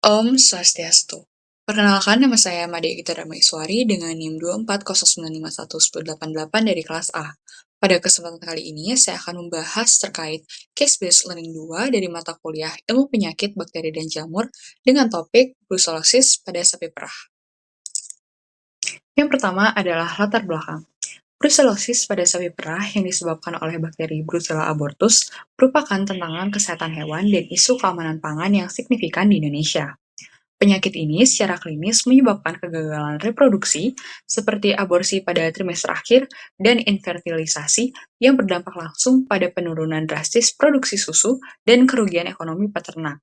Om Swastiastu. Perkenalkan, nama saya Made Gita Damaiswari dengan NIM 240951188 dari kelas A. Pada kesempatan kali ini, saya akan membahas terkait Case-Based Learning 2 dari mata kuliah Ilmu Penyakit, Bakteri, dan Jamur dengan topik brucellosis pada sapi perah. Yang pertama adalah latar belakang. Brucellosis pada sapi perah yang disebabkan oleh bakteri Brucella abortus merupakan tantangan kesehatan hewan dan isu keamanan pangan yang signifikan di Indonesia. Penyakit ini secara klinis menyebabkan kegagalan reproduksi seperti aborsi pada trimester akhir dan infertilisasi yang berdampak langsung pada penurunan drastis produksi susu dan kerugian ekonomi peternak.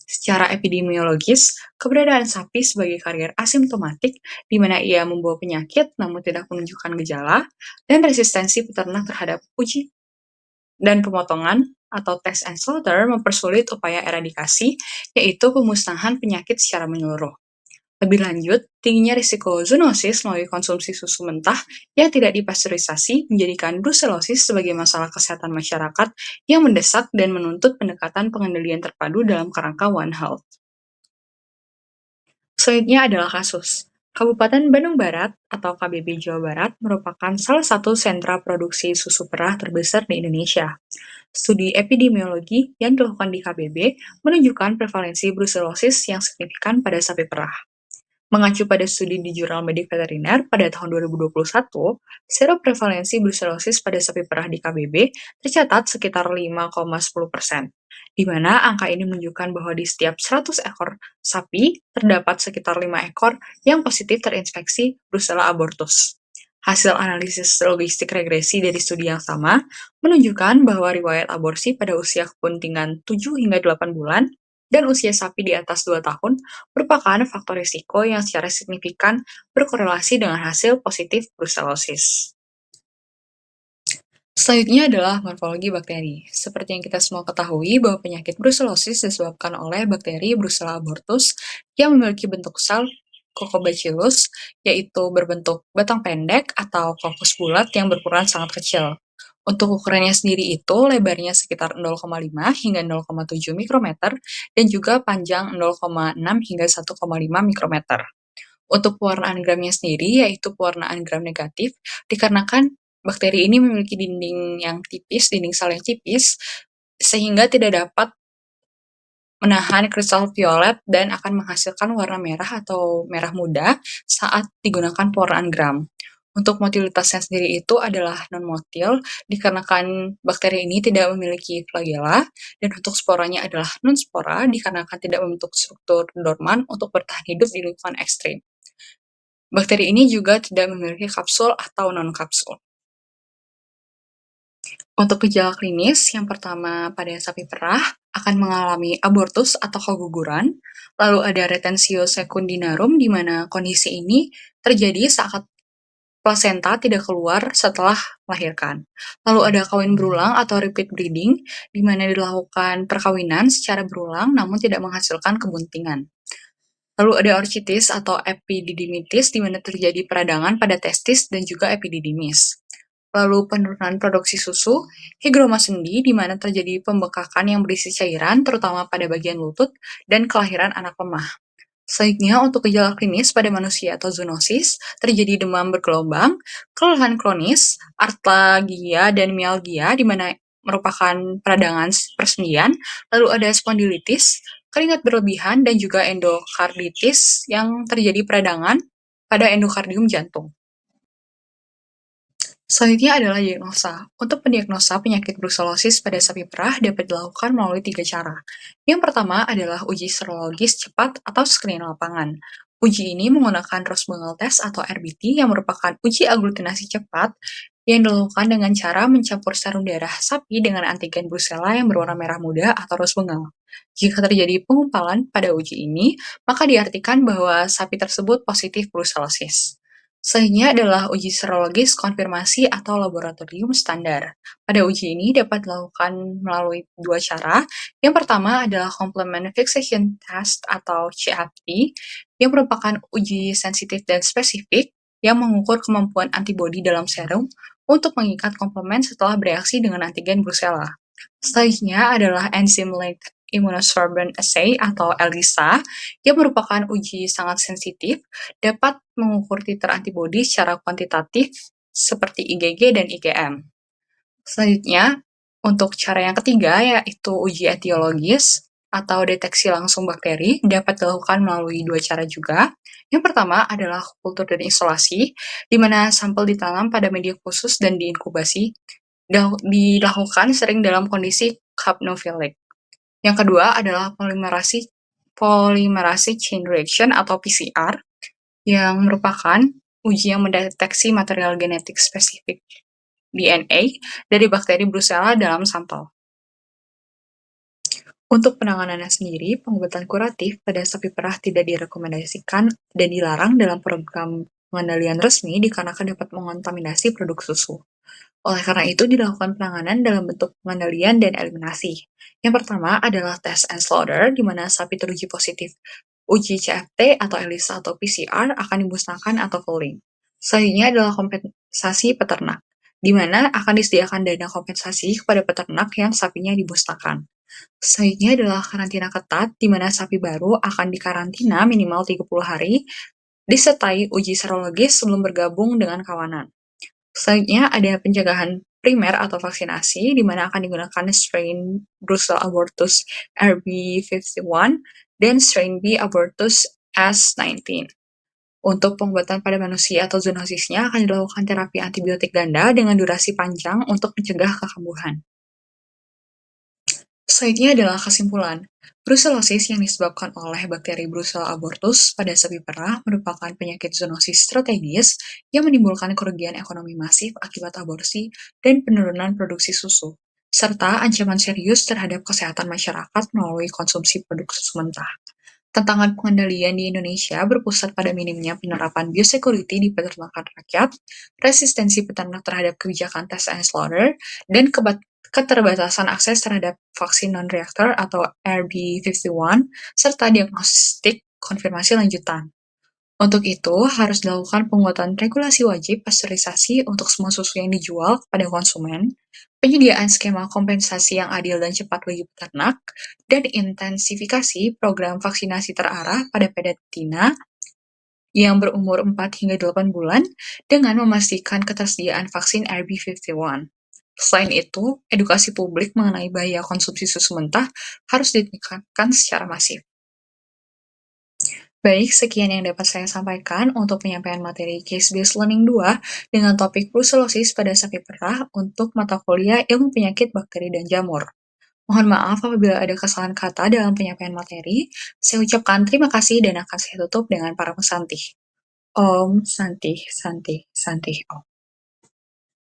Secara epidemiologis, keberadaan sapi sebagai karier asimptomatik di mana ia membawa penyakit namun tidak menunjukkan gejala dan resistensi peternak terhadap uji dan pemotongan atau test and slaughter mempersulit upaya eradikasi, yaitu pemusnahan penyakit secara menyeluruh. Lebih lanjut, tingginya risiko zoonosis melalui konsumsi susu mentah yang tidak dipasteurisasi menjadikan brucellosis sebagai masalah kesehatan masyarakat yang mendesak dan menuntut pendekatan pengendalian terpadu dalam kerangka One Health. Selanjutnya adalah kasus. Kabupaten Bandung Barat atau KBB Jawa Barat merupakan salah satu sentra produksi susu perah terbesar di Indonesia. Studi epidemiologi yang dilakukan di KBB menunjukkan prevalensi brucellosis yang signifikan pada sapi perah. Mengacu pada studi di Jurnal Medik Veteriner pada tahun 2021, seroprevalensi brucellosis pada sapi perah di KBB tercatat sekitar 5,10%, di mana angka ini menunjukkan bahwa di setiap 100 ekor sapi terdapat sekitar 5 ekor yang positif terinfeksi Brucella abortus. Hasil analisis logistik regresi dari studi yang sama menunjukkan bahwa riwayat aborsi pada usia kepentingan 7 hingga 8 bulan dan usia sapi di atas 2 tahun merupakan faktor risiko yang secara signifikan berkorelasi dengan hasil positif brucellosis. Selanjutnya adalah morfologi bakteri. Seperti yang kita semua ketahui bahwa penyakit brucellosis disebabkan oleh bakteri Brucella abortus yang memiliki bentuk sel Coccobacillus, yaitu berbentuk batang pendek atau kokus bulat yang berukuran sangat kecil. Untuk ukurannya sendiri itu lebarnya sekitar 0,5 hingga 0,7 mikrometer dan juga panjang 0,6 hingga 1,5 mikrometer. Untuk pewarnaan gramnya sendiri, yaitu pewarnaan gram negatif, dikarenakan bakteri ini memiliki dinding yang tipis, dinding sel yang tipis, sehingga tidak dapat menahan kristal violet dan akan menghasilkan warna merah atau merah muda saat digunakan pewarnaan gram. Untuk motilitasnya sendiri itu adalah non-motil, dikarenakan bakteri ini tidak memiliki flagella, dan untuk sporanya adalah non-spora, dikarenakan tidak membentuk struktur dorman untuk bertahan hidup di lingkungan ekstrim. Bakteri ini juga tidak memiliki kapsul atau non-kapsul. Untuk gejala klinis, yang pertama pada sapi perah akan mengalami abortus atau keguguran, lalu ada retensio secundinarum di mana kondisi ini terjadi saat plasenta tidak keluar setelah melahirkan. Lalu ada kawin berulang atau repeat breeding, di mana dilakukan perkawinan secara berulang namun tidak menghasilkan kebuntingan. Lalu ada orchitis atau epididimitis, di mana terjadi peradangan pada testis dan juga epididymis. Lalu penurunan produksi susu, higroma sendi, di mana terjadi pembekakan yang berisi cairan, terutama pada bagian lutut, dan kelahiran anak lemah. Selanjutnya, untuk gejala klinis pada manusia atau zoonosis, terjadi demam bergelombang, kelelahan kronis, artalgia, dan mialgia, di mana merupakan peradangan persendian, lalu ada spondilitis, keringat berlebihan, dan juga endokarditis yang terjadi peradangan pada endokardium jantung. Selanjutnya adalah diagnosa. Untuk mendiagnosa penyakit brucellosis pada sapi perah dapat dilakukan melalui 3 cara. Yang pertama adalah uji serologis cepat atau screening lapangan. Uji ini menggunakan Ross-Bungle test atau RBT yang merupakan uji aglutinasi cepat yang dilakukan dengan cara mencampur serum darah sapi dengan antigen Brucella yang berwarna merah muda atau Ross-Bungle. Jika terjadi pengumpalan pada uji ini, maka diartikan bahwa sapi tersebut positif brucellosis. Selanjutnya adalah uji serologis konfirmasi atau laboratorium standar. Pada uji ini dapat dilakukan melalui 2 cara. Yang pertama adalah Complement Fixation Test atau CFT, yang merupakan uji sensitif dan spesifik yang mengukur kemampuan antibodi dalam serum untuk mengikat komplement setelah bereaksi dengan antigen Brucella. Selanjutnya adalah Enzyme-Linked Immunosorbent Assay atau ELISA, yang merupakan uji sangat sensitif, dapat mengukur titer antibodi secara kuantitatif seperti IgG dan IgM. Selanjutnya, untuk cara yang ketiga yaitu uji etiologis atau deteksi langsung bakteri dapat dilakukan melalui dua cara juga. Yang pertama adalah kultur dan isolasi, di mana sampel ditanam pada media khusus dan diinkubasi, dilakukan sering dalam kondisi capnophilic. Yang kedua adalah polimerasi polymerase chain reaction atau PCR, yang merupakan uji yang mendeteksi material genetik spesifik DNA dari bakteri Brucella dalam sampel. Untuk penanganannya sendiri, pengobatan kuratif pada sapi perah tidak direkomendasikan dan dilarang dalam program pengendalian resmi dikarenakan dapat mengontaminasi produk susu. Oleh karena itu, dilakukan penanganan dalam bentuk pengendalian dan eliminasi. Yang pertama adalah test and slaughter, di mana sapi teruji positif uji CFT atau ELISA atau PCR akan dimusnahkan atau culling. Selanjutnya adalah kompensasi peternak, di mana akan disediakan dana kompensasi kepada peternak yang sapinya dimusnahkan. Selanjutnya adalah karantina ketat, di mana sapi baru akan dikarantina minimal 30 hari, disertai uji serologis sebelum bergabung dengan kawanan. Selanjutnya ada pencegahan primer atau vaksinasi, di mana akan digunakan strain Brucella abortus RB51 dan strain B abortus S19. Untuk pengobatan pada manusia atau zoonosisnya akan dilakukan terapi antibiotik ganda dengan durasi panjang untuk mencegah kekambuhan. Selanjutnya adalah kesimpulan. Brucellosis yang disebabkan oleh bakteri Brucella abortus pada sapi perah merupakan penyakit zoonosis strategis yang menimbulkan kerugian ekonomi masif akibat aborsi dan penurunan produksi susu, serta ancaman serius terhadap kesehatan masyarakat melalui konsumsi produk susu mentah. Tantangan pengendalian di Indonesia berpusat pada minimnya penerapan biosecurity di peternakan rakyat, resistensi peternak terhadap kebijakan test and slaughter, dan keterbatasan akses terhadap vaksin non-reaktor atau RB51, serta diagnostik konfirmasi lanjutan. Untuk itu, harus dilakukan penguatan regulasi wajib pasteurisasi untuk semua susu yang dijual kepada konsumen, penyediaan skema kompensasi yang adil dan cepat bagi peternak, dan intensifikasi program vaksinasi terarah pada betina yang berumur 4 hingga 8 bulan dengan memastikan ketersediaan vaksin RB51. Selain itu, edukasi publik mengenai bahaya konsumsi susu mentah harus ditingkatkan secara masif. Baik, sekian yang dapat saya sampaikan untuk penyampaian materi Case-Based Learning 2 dengan topik brucellosis pada sapi perah untuk mata kuliah Ilmu Penyakit Bakteri dan Jamur. Mohon maaf apabila ada kesalahan kata dalam penyampaian materi. Saya ucapkan terima kasih dan akan saya tutup dengan para pesantih. Om Santi Santi Santi Om.